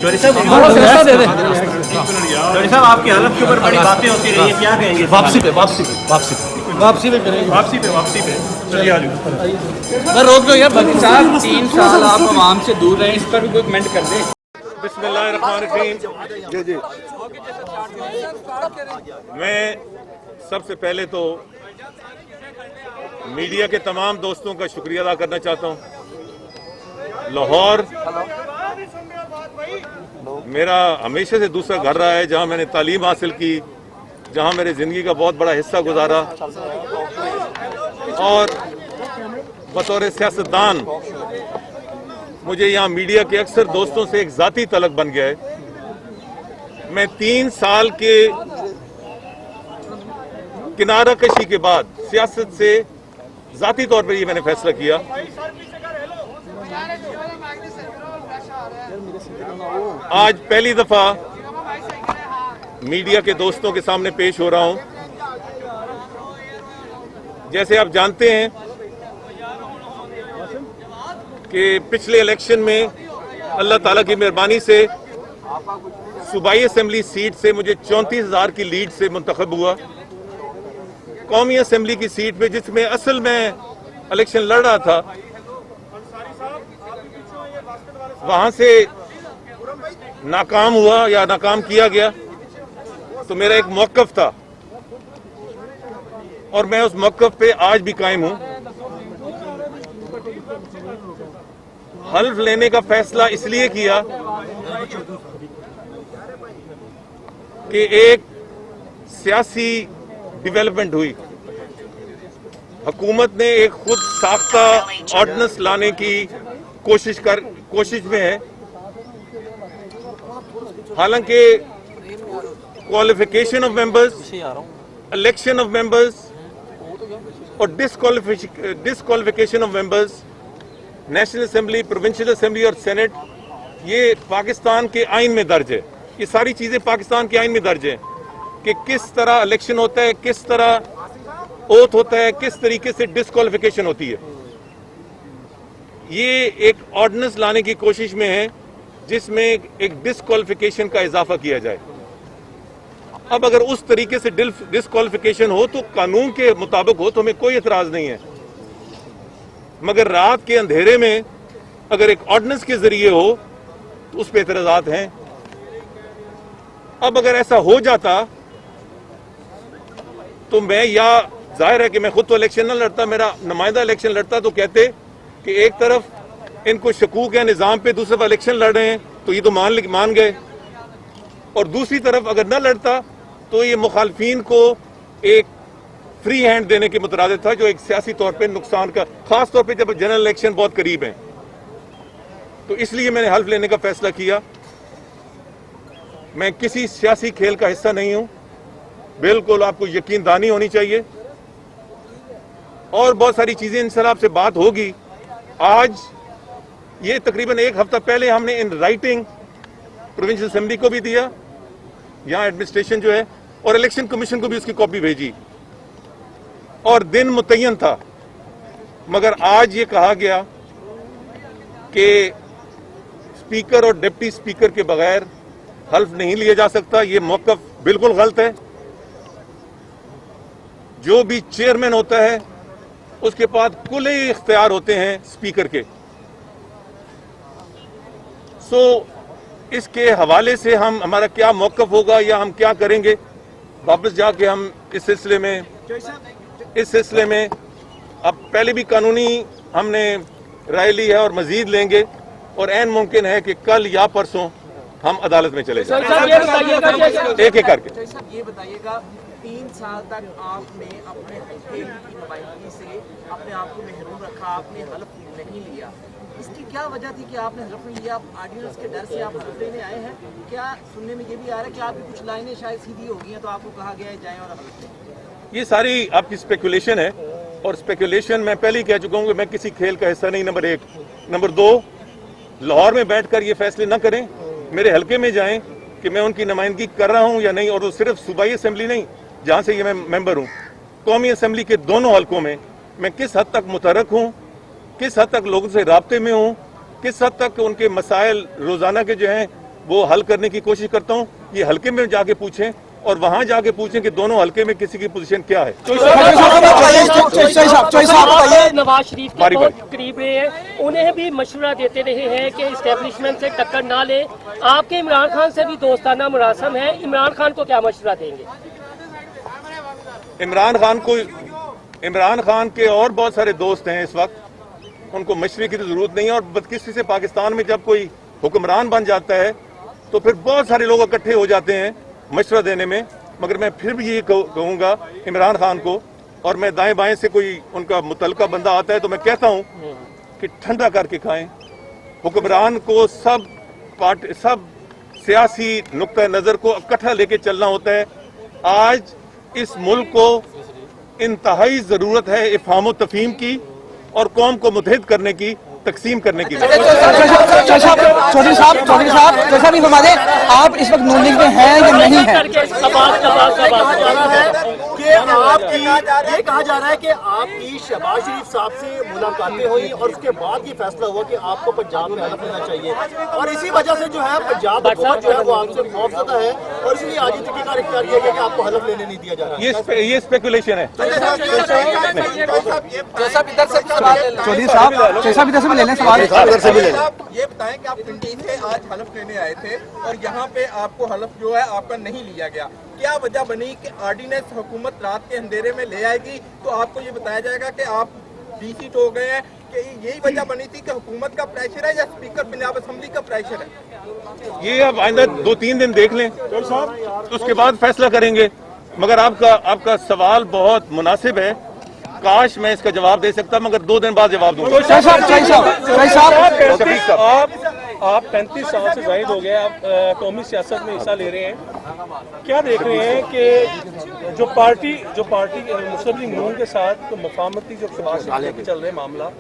चौधरी साहब आपकी हालत के ऊपर बड़ी बातें होती रही है, क्या कहेंगे? वापसी पे करेंगे। वापसी पे चलिए आज रोक दो यार। बाकी साहब 3 साल आप आवाम से दूर रहे, इस पर भी कोई कमेंट कर दे। बिस्मिल्लाहिर्रहमानिर्रहीम। जी। मैं सबसे पहले तो मीडिया के तमाम दोस्तों का शुक्रिया अदा करना चाहता हूं। लाहौर मेरा हमेशा से दूसरा घर रहा है, जहां मैंने तालीम हासिल की, जहां मेरी ज़िंदगी का बहुत बड़ा हिस्सा गुजारा, और बतौर सियासतदान मुझे यहाँ मीडिया के अक्सर दोस्तों से एक ज़ाती तलक बन गया है। मैं 3 साल के किनारा कशी के बाद सियासत से ज़ाती तौर पर ये मैंने फैसला किया आज पहली दफा मीडिया के दोस्तों के सामने पेश हो रहा हूं। जैसे आप जानते हैं कि पिछले इलेक्शन में अल्लाह ताला की मेहरबानी से सूबाई असेंबली सीट से मुझे 34,000 की लीड से मुंतखब हुआ। कौमी असेंबली की सीट में, जिसमें असल में इलेक्शन लड़ रहा था, वहां से नाकाम हुआ या नाकाम किया गया। तो मेरा एक मौक़िफ़ था और मैं उस मौक़िफ़ पे आज भी कायम हूं। हल्फ लेने का फैसला इसलिए किया कि एक सियासी डेवलपमेंट हुई। हुकूमत ने एक खुद साख्ता ऑर्डिनेंस लाने की कोशिश में है। हालांकि qualification of members, election of members और disqualification of members, national assembly, provincial assembly और सेनेट, ये पाकिस्तान के आइन में दर्ज है। ये सारी चीजें पाकिस्तान के आइन में दर्ज है कि किस तरह इलेक्शन होता है, किस तरह ओथ होता है, किस तरीके से डिसक्वालिफिकेशन होती है। ये एक ऑर्डिनेंस लाने की कोशिश में है जिसमें एक डिसक्वालिफिकेशन का इजाफा किया जाए। अब अगर उस तरीके से डिसक्वालिफिकेशन हो तो कानून के मुताबिक हो तो हमें कोई एतराज नहीं है, मगर रात के अंधेरे में अगर एक ऑर्डिनेंस के जरिए हो तो उस पर एतराजात हैं। अब अगर ऐसा हो जाता तो मैं, या जाहिर है कि मैं खुद तो इलेक्शन न लड़ता, मेरा नुमाइंदा इलेक्शन लड़ता, तो कहते कि एक तरफ इनको शकूक है निजाम पे, दूसरी तरफ इलेक्शन लड़ रहे हैं तो ये तो मान गए, और दूसरी तरफ अगर न लड़ता तो ये मुखालफीन को एक फ्री हैंड देने के मुतरादिफ था, जो एक सियासी तौर पे नुकसान का, खास तौर पे जब जनरल इलेक्शन बहुत करीब है। तो इसलिए मैंने हल्फ लेने का फैसला किया। मैं किसी सियासी खेल का हिस्सा नहीं हूं, बिल्कुल आपको यकीनदानी होनी चाहिए, और बहुत सारी चीजें इंशाल्लाह आपसे बात होगी। आज ये तकरीबन 1 हफ्ता पहले हमने इन राइटिंग प्रोविंशियल असेंबली को भी दिया, यहाँ एडमिनिस्ट्रेशन जो है, और इलेक्शन कमीशन को भी उसकी कॉपी भेजी, और दिन मुतय्यन था। मगर आज ये कहा गया कि स्पीकर और डिप्टी स्पीकर के बगैर हल्फ नहीं लिया जा सकता। ये मौक़िफ़ बिल्कुल गलत है। जो भी चेयरमैन होता है उसके पास कुल ही इख्तियार होते हैं स्पीकर के। सो इसके हवाले से हमारा क्या मौक़िफ़ होगा या हम क्या करेंगे, वापस जाके हम इस सिलसिले में अब पहले भी कानूनी हमने राय ली है और मजीद लेंगे, और ऐन मुमकिन है कि कल या परसों हम अदालत में चले जाएं, एक एक करके। ये बताइएगा, 3 साल तक आपने अपने हल्के की नुमाइंदगी से अपने आप को महरूम रखा, आपने हल्फ नहीं लिया। इसकी क्या वजह थी कि आपने हल्फ नहीं लिया? ऑर्डिनेंस के डर से आप हल्फ लेने आए हैं? क्या सुनने में ये भी आ रहा है कि आपकी कुछ लाइनें शायद सीधी हो गई हैं तो आपको कहा गया है जाएं और हल्फ लें? ये सारी आपकी स्पेकुलेशन है, और स्पेकुलेशन मैं पहले ही कह चुका हूं कि मैं किसी खेल का हिस्सा नहीं, नंबर 1। नंबर 2, लाहौर में बैठकर ये फैसले न करें, मेरे हल्के में जाएं कि मैं उनकी नुमाइंदगी कर रहा हूं या नहीं, और वो सिर्फ सूबाई असेंबली नहीं जहां से ये मैं मेंबर हूं, कौमी असेंबली के दोनों हल्कों में मैं किस हद तक मुतरक हूं, किस हद तक लोगों से राब्ते में हूं, किस हद तक उनके मसाइल रोजाना के जो हैं वो हल करने की कोशिश करता हूँ। ये हल्के में जाके पूछें और वहां जाके पूछें कि दोनों हल्के में किसी की पोजीशन क्या है। नवाज शरीफ के बारी बहुत बारी। करीब रहे हैं, उन्हें भी मशवरा देते रहे हैं कि इस्टेब्लिशमेंट से टक्कर ना ले। आपके इमरान खान से भी दोस्ताना मुरासम है, इमरान खान को क्या मशवरा देंगे? इमरान खान के और बहुत सारे दोस्त हैं इस वक्त, उनको मशवरे की तो जरूरत नहीं है। और बदकिस्मती से पाकिस्तान में जब कोई हुक्मरान बन जाता है तो फिर बहुत सारे लोग इकट्ठे हो जाते हैं मशवरा देने में। मगर मैं फिर भी ये कहूँगा इमरान खान को, और मैं दाएं बाएं से कोई उनका मुतलका बंदा आता है तो मैं कहता हूँ कि ठंडा करके खाएं। हुक्मरान को सब सियासी नुक्ता नज़र को इकट्ठा लेके चलना होता है। आज इस मुल्क को इंतहाई ज़रूरत है इफ़हाम तफ़हीम की और कौम को मुत्तहिद करने की, तकसीम करने की। चौधरी साहब जैसा भी बता दें, आप इस वक्त नून लीग में हैं या नहीं है? ये कहा जा रहा है कि आपकी शहबाज शरीफ साहब से मुलाकातें हुई और उसके बाद ये फैसला हुआ कि आपको पंजाब में हलफ लेना चाहिए, और इसी वजह से जो है पंजाब हुकूमत जो है वो आपसे खौफजदा है और इसलिए आज ये तरीका इख्तियार किया गया कि आपको हलफ लेने नहीं दिया जा रहा। ये स्पेकुलेशन है। चौधरी साहब जैसा भी इधर से भी ले लें सवाल। ये बताएं कि आप पिंडी से आज हलफ लेने आए थे और यहाँ पे आपको हलफ जो है आपका नहीं लिया गया, क्या वजह बनी कि ऑर्डिनेंस हुकूमत रात के अंधेरे में ले आएगी तो आपको ये बताया जाएगा कि आप डीसी हो गए हैं, कि यही वजह बनी थी कि हुकूमत का प्रेशर है या स्पीकर पंजाब असेंबली का प्रेशर है? ये अब आइंदा 2-3 दिन देख लें तो उसके बाद फैसला करेंगे। मगर आपका सवाल बहुत मुनासिब है, काश मैं इसका जवाब दे सकता, मगर 2 दिन बाद जवाब दूंगा। आप 35 साल से जायद हो गए, आप कौमी सियासत में हिस्सा ले रहे हैं, क्या देख रहे हैं कि जो पार्टी मुस्लिम लीग नून के साथ तो मफामती जो चल रहे मामला,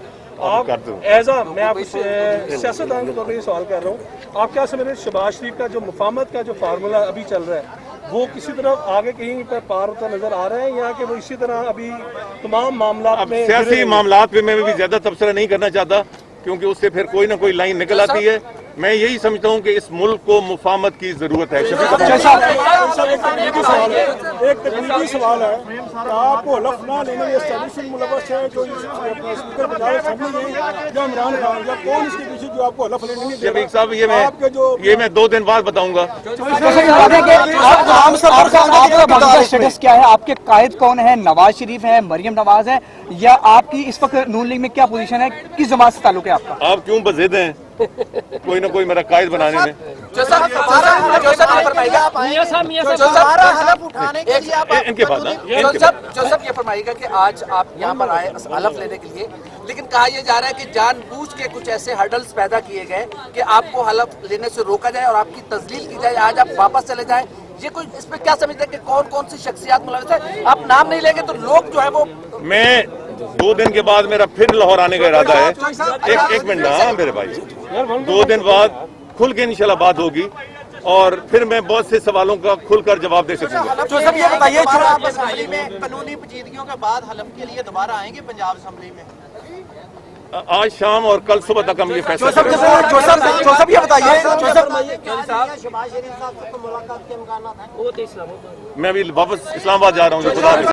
आप एज आ मैं आप सियासतदान के तौर पर ये सवाल कर रहा हूँ, आप क्या समझ रहे हैं शहबाज शरीफ का जो मफामत का जो फार्मूला अभी चल रहा है वो किसी तरह आगे कहीं पर पार होता नजर आ रहा है, या कि वो इसी तरह अभी तमाम मामला में सियासी मामलात पे मैं भी ज्यादा तबसरा नहीं करना चाहता, क्योंकि उससे फिर कोई ना कोई लाइन निकल आती है। मैं यही समझता हूँ कि इस मुल्क को मुफाहमत की जरूरत है। एक तकनीकी सवाल है, आपको हलफ ना लेने में एस्टेब्लिशमेंट मुलव्वस है, जो स्पीकर पंजाब असेंबली है या इमरान खान, या कौन इसके पीछे जो आपको हलफ लेने नहीं दे रहा? साहब ये मैं 2 दिन बाद बताऊंगा। स्टेटस क्या है, आपके कायद कौन है? नवाज शरीफ है, मरियम नवाज है, या आपकी इस वक्त नून लीग में क्या पोजीशन है, किस जमात से ताल्लुक है आपका? आप क्यों बज़िद हैं कोई ना कोई मेरा कायद बनाने में? इनके पास जोसेफ ये फरमाइएगा कि आज आप यहाँ पर आए हलफ लेने के लिए, लेकिन कहा यह जा रहा है कि जानबूझ के कुछ ऐसे हर्डल्स पैदा किए गए कि आपको हलफ लेने से रोका जाए और आपकी तजलील की जाए, आज आप वापस चले जाए। ये कोई इस पे क्या समझते हैं कि कौन कौन सी शख्सियात मुलव्वस है? आप नाम नहीं लेंगे तो लोग जो है वो, मैं 2 दिन के बाद मेरा फिर लाहौर आने का इरादा है। एक मिनट ना मेरे भाई, 2 दिन बाद खुल के इंशाल्लाह बात होगी और फिर मैं बहुत से सवालों का खुलकर जवाब दे सकूंगा। जो सब ये बताइए, असेंबली में कानूनी पेचीदगियों के बाद हलफ के लिए दोबारा आएंगे पंजाब असेंबली में? आज शाम और कल सुबह तक हम ये फैसला करेंगे। जोसेफ ये बताइए, मैं अभी वापस इस्लामाबाद जा रहा हूँ।